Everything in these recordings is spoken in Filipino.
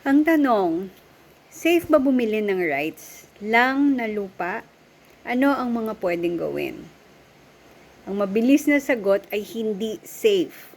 Ang tanong, safe ba bumili ng rights lang na lupa? Ano ang mga pwedeng gawin? Ang mabilis na sagot ay hindi safe.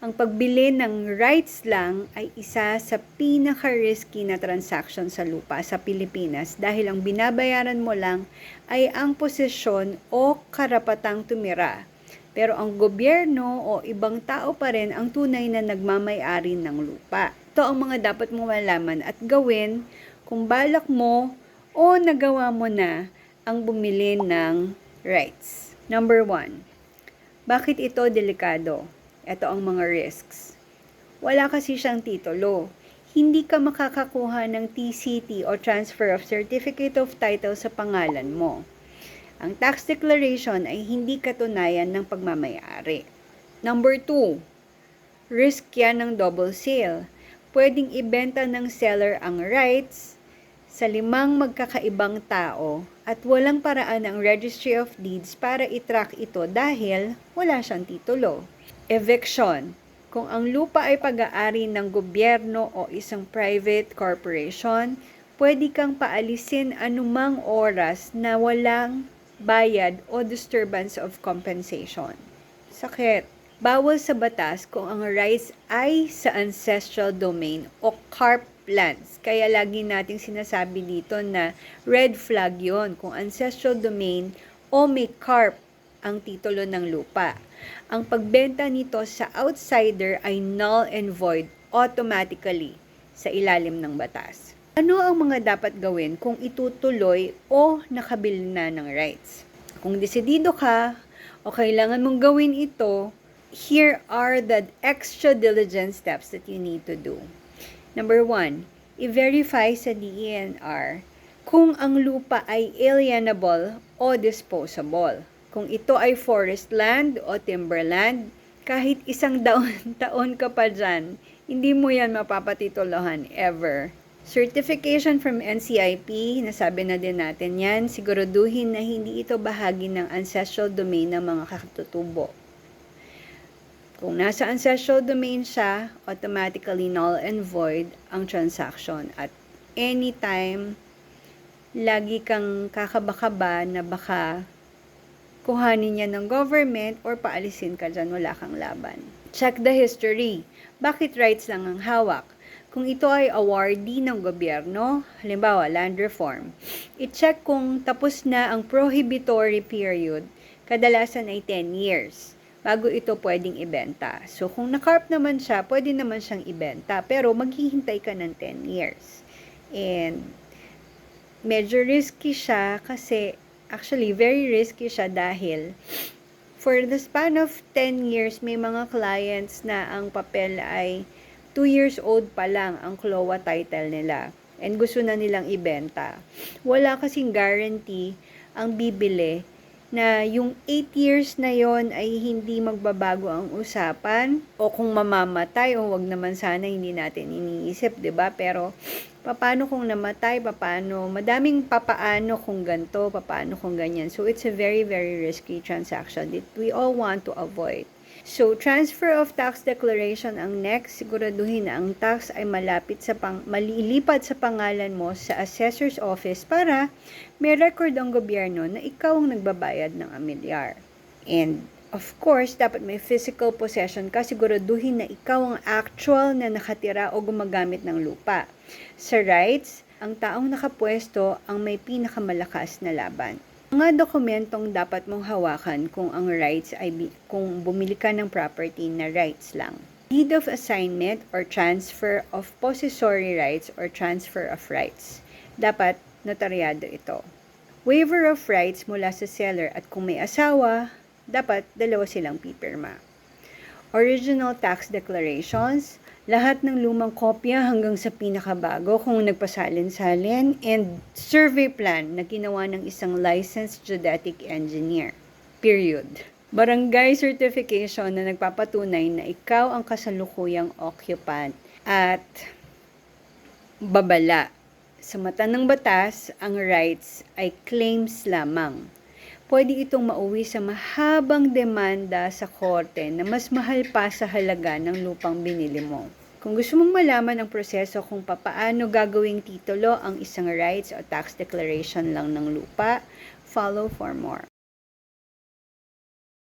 Ang pagbili ng rights lang ay isa sa pinaka-risky na transaction sa lupa sa Pilipinas dahil ang binabayaran mo lang ay ang posisyon o karapatang tumira. Pero ang gobyerno o ibang tao pa rin ang tunay na nagmamay-ari ng lupa. Ito ang mga dapat mo malaman at gawin kung balak mo o nagawa mo na ang bumili ng rights. Number 1. Bakit ito delikado? Ito ang mga risks. Wala kasi siyang titulo. Hindi ka makakakuha ng TCT o Transfer of Certificate of Title sa pangalan mo. Ang tax declaration ay hindi katunayan ng pagmamayari. Number 2, risk yan ng double sale. Pwedeng ibenta ng seller ang rights sa 5 magkakaibang tao at walang paraan ang Registry of Deeds para i-track ito dahil wala siyang titulo. Eviction. Kung ang lupa ay pag-aari ng gobyerno o isang private corporation, pwede kang paalisin anumang oras na walang bayad o disturbance of compensation. Sakit. Bawal sa batas kung ang rights ay sa ancestral domain o CARP lands. Kaya lagi nating sinasabi dito na red flag yon kung ancestral domain o may CARP ang titulo ng lupa. Ang pagbenta nito sa outsider ay null and void automatically sa ilalim ng batas. Ano ang mga dapat gawin kung itutuloy o nakabili na ng rights? Kung desidido ka o kailangan mong gawin ito, here are the extra diligence steps that you need to do. Number 1, i-verify sa DENR kung ang lupa ay alienable o disposable. Kung ito ay forest land o timberland, kahit isang taon ka pa dyan, hindi mo yan mapapatitulohan ever. Certification from NCIP, nasabi na din natin yan, siguraduhin na hindi ito bahagi ng ancestral domain ng mga katutubo. Kung nasa ancestral domain siya, automatically null and void ang transaction. At anytime, lagi kang kakaba-kaba na baka kuhanin niya ng government or paalisin ka dyan, wala kang laban. Check the history. Bakit rights lang ang hawak? Kung ito ay awardee ng gobyerno, halimbawa land reform, i-check kung tapos na ang prohibitory period, kadalasan ay 10 years, bago ito pwedeng ibenta. So kung nakarp naman siya, pwede naman siyang ibenta, pero maghihintay ka ng 10 years. And medyo risky siya kasi actually, very risky siya dahil for the span of 10 years, may mga clients na ang papel ay 2 years old pa lang ang CLOA title nila and gusto na nilang ibenta. Wala kasing guarantee ang bibili na yung 8 years na yon ay hindi magbabago ang usapan o kung mamamatay o wag naman sana hindi natin iniisip, 'di ba? Pero paano kung namatay, madaming papaano kung ganto, papaano kung ganyan. So it's a very very risky transaction that we all want to avoid. So transfer of tax declaration ang next, siguraduhin na ang tax ay malilipat sa pangalan mo sa assessor's office para may record ang gobyerno na ikaw ang nagbabayad ng amilyar. And of course, dapat may physical possession ka, siguraduhin na ikaw ang actual na nakatira o gumagamit ng lupa. Sa rights, ang taong nakapwesto ang may pinakamalakas na laban. Mga dokumentong dapat mong hawakan kung ang rights ay kung bumili ka ng property na rights lang. Deed of assignment or transfer of possessory rights or transfer of rights. Dapat notaryado ito. Waiver of rights mula sa seller at kung may asawa, dapat dalawa silang pipirma. Original tax declarations, lahat ng lumang kopya hanggang sa pinakabago kung nagpasalin-salin, and survey plan na ginawa ng isang licensed geodetic engineer. Period. Barangay certification na nagpapatunay na ikaw ang kasalukuyang occupant at babala. Sa mata ng batas, ang rights ay claims lamang. Pwede itong mauwi sa mahabang demanda sa korte na mas mahal pa sa halaga ng lupang binili mo. Kung gusto mong malaman ang proseso kung papaano gagawing titulo ang isang rights o tax declaration lang ng lupa, follow for more.